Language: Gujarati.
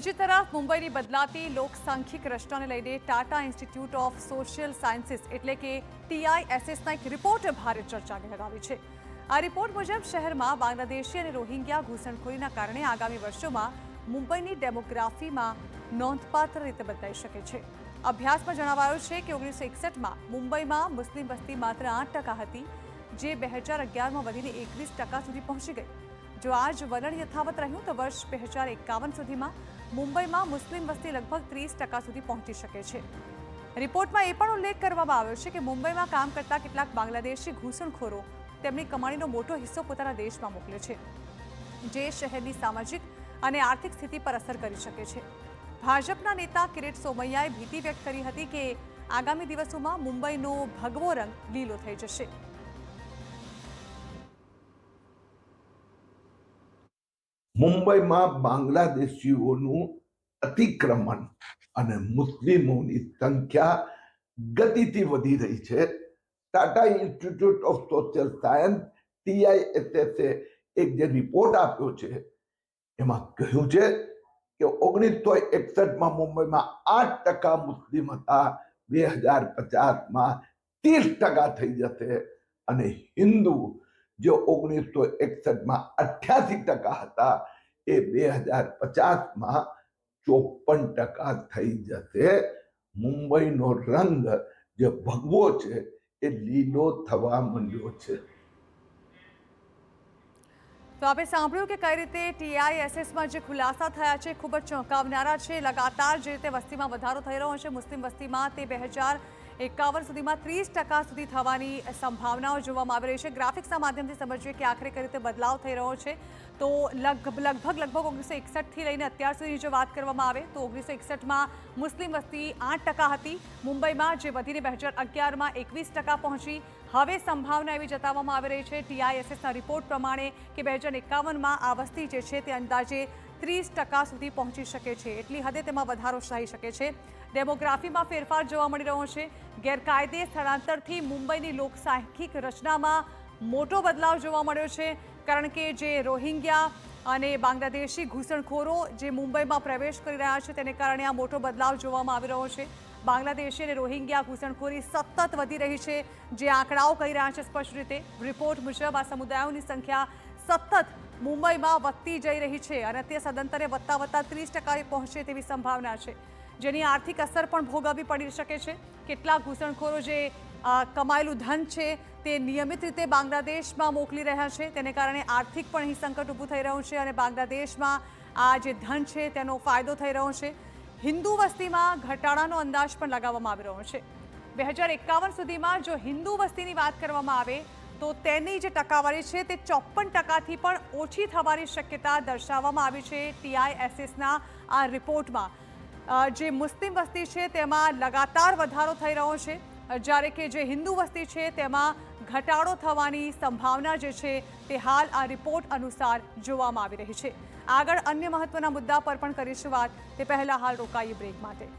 બીજી તરફ મુંબઈની બદલાતી લોકસાંખ્યિક રચનાને લઈને Tata institute of social sciences એટલે કે TISSના એક રિપોર્ટ ભારે ચર્ચાને લગાવી છે। આ રિપોર્ટ મુજબ શહેરમાં બાંગ્લાદેશી અને રોહિંગ્યા ઘૂસણખોરીના કારણે આગામી વર્ષોમાં મુંબઈની ડેમોગ્રાફીમાં નોંધપાત્ર રીતે બદલાઈ શકે છે। અભ્યાસમાં જણાવાયું છે કે 1961માં મુંબઈમાં મુસ્લિમ વસ્તી માત્ર 8% હતી, જે 2011માં વધીને 21% સુધી પહોંચી ગઈ। જો આ જ વલણ યથાવત રહ્યું તો વર્ષ 2051 સુધીમાં મુંબઈમાં મુસ્લિમ વસ્તી લગભગ 30% સુધી પહોંચી શકે છે। રિપોર્ટમાં એ પણ ઉલ્લેખ કરવામાં આવ્યો છે કે મુંબઈમાં કામ કરતા કેટલાક બાંગ્લાદેશી ઘૂસણખોરો તેમની કમાણીનો મોટો હિસ્સો પોતાના દેશમાં મોકલે છે, જે શહેરની સામાજિક અને આર્થિક સ્થિતિ પર અસર કરી શકે છે। ભાજપના નેતા કિરીટ સોમૈયાએ ભીતિ વ્યક્ત કરી હતી કે આગામી દિવસોમાં મુંબઈનો ભગવો રંગ લીલો થઈ જશે। મુંબઈમાં બાંગ્લાદેશીઓનું અતિક્રમણ અને મુસ્લિમોની સંખ્યા ગતિથી વધી રહી છે। Tata institute of social science TISS એક જે રિપોર્ટ આપ્યો છે એમાં કહ્યું છે કે 1961માં મુંબઈમાં 8% મુસ્લિમ હતા, 2050માં 30% થઈ જશે અને હિન્દુ जो 1961માં 88% હતા એ 2050માં 54% થઈ જશે। મુંબઈનો રંગ જે ભગવો છે એ લીલો થવા માંડ્યો છે। તો આપણે સાંભળ્યું કે કઈ રીતે TISSમાં જે ખુલાસા થયા છે ખૂબ જ ચોંકાવનારા છે। લગાતાર જે રીતે વસ્તીમાં વધારો થઈ રહ્યો છે મુસ્લિમ વસ્તીમાં, તે 2051 સુધીમાં 30% સુધી થવાની સંભાવનાઓ જોવામાં આવી રહી છે। ગ્રાફિક્સના માધ્યમથી સમજીએ કે આખરે કઈ રીતે બદલાવ થઈ રહ્યો છે। તો લગભગ 1961થી લઈને અત્યાર સુધી જો વાત કરવામાં આવે તો 1961માં મુસ્લિમ વસ્તી 8% હતી મુંબઈમાં, જે વધીને 2011માં 21% પહોંચી। હવે સંભાવના એવી જતાવવામાં આવી રહી છે TISSના રિપોર્ટ પ્રમાણે કે 2051માં આ વસ્તી જે છે તે અંદાજે 30% સુધી પહોંચી શકે છે। એટલી હદે તેમાં વધારો થઈ શકે છે। ડેમોગ્રાફીમાં ફેરફાર જોવા મળી રહ્યો છે। ગેરકાયદે સ્થળાંતરથી મુંબઈની લોકસાંખ્યિક રચનામાં મોટો બદલાવ જોવા મળ્યો છે, કારણ કે જે રોહિંગ્યા અને બાંગ્લાદેશી ઘૂસણખોરો જે મુંબઈમાં પ્રવેશ કરી રહ્યા છે તેને કારણે આ મોટો બદલાવ જોવામાં આવી રહ્યો છે। બાંગ્લાદેશી અને રોહિંગ્યા ઘૂસણખોરી સતત વધી રહી છે, જે આંકડાઓ કહી રહ્યા છે સ્પષ્ટ રીતે। રિપોર્ટ મુજબ આ સમુદાયોની સંખ્યા સતત મુંબઈમાં વધતી જઈ રહી છે અને તે સદંતરે વધતા 30% પહોંચે તેવી સંભાવના છે, જેની આર્થિક અસર પણ ભોગવવી પડી શકે છે। કેટલાક ઘૂસણખોરો જે કમાયેલું ધન છે તે નિયમિત રીતે બાંગ્લાદેશમાં મોકલી રહ્યા છે, તેને કારણે આર્થિક પણ અહીં સંકટ ઊભું થઈ રહ્યું છે અને બાંગ્લાદેશમાં આ જે ધન છે તેનો ફાયદો થઈ રહ્યો છે। હિન્દુ વસ્તીમાં ઘટાડાનો અંદાજ પણ લગાવવામાં આવી રહ્યો છે। 2051 સુધીમાં જો હિન્દુ વસ્તીની વાત કરવામાં આવે તો તેની જે ટકાવારી છે તે 54%થી પણ ઓછી થવાની શક્યતા દર્શાવવામાં આવી છે TISSના આ રિપોર્ટમાં। જે મુસ્લિમ વસ્તી છે તેમાં લગાતાર વધારો થઈ રહ્યો છે, જ્યારે કે જે હિન્દુ વસ્તી છે તેમાં ઘટાડો થવાની સંભાવના જે છે તે હાલ આ રિપોર્ટ અનુસાર જોવામાં આવી રહી છે। આગળ અન્ય મહત્વના મુદ્દા પર પણ કરીશું વાત, તે પહેલા હાલ રોકાઈએ બ્રેક માટે।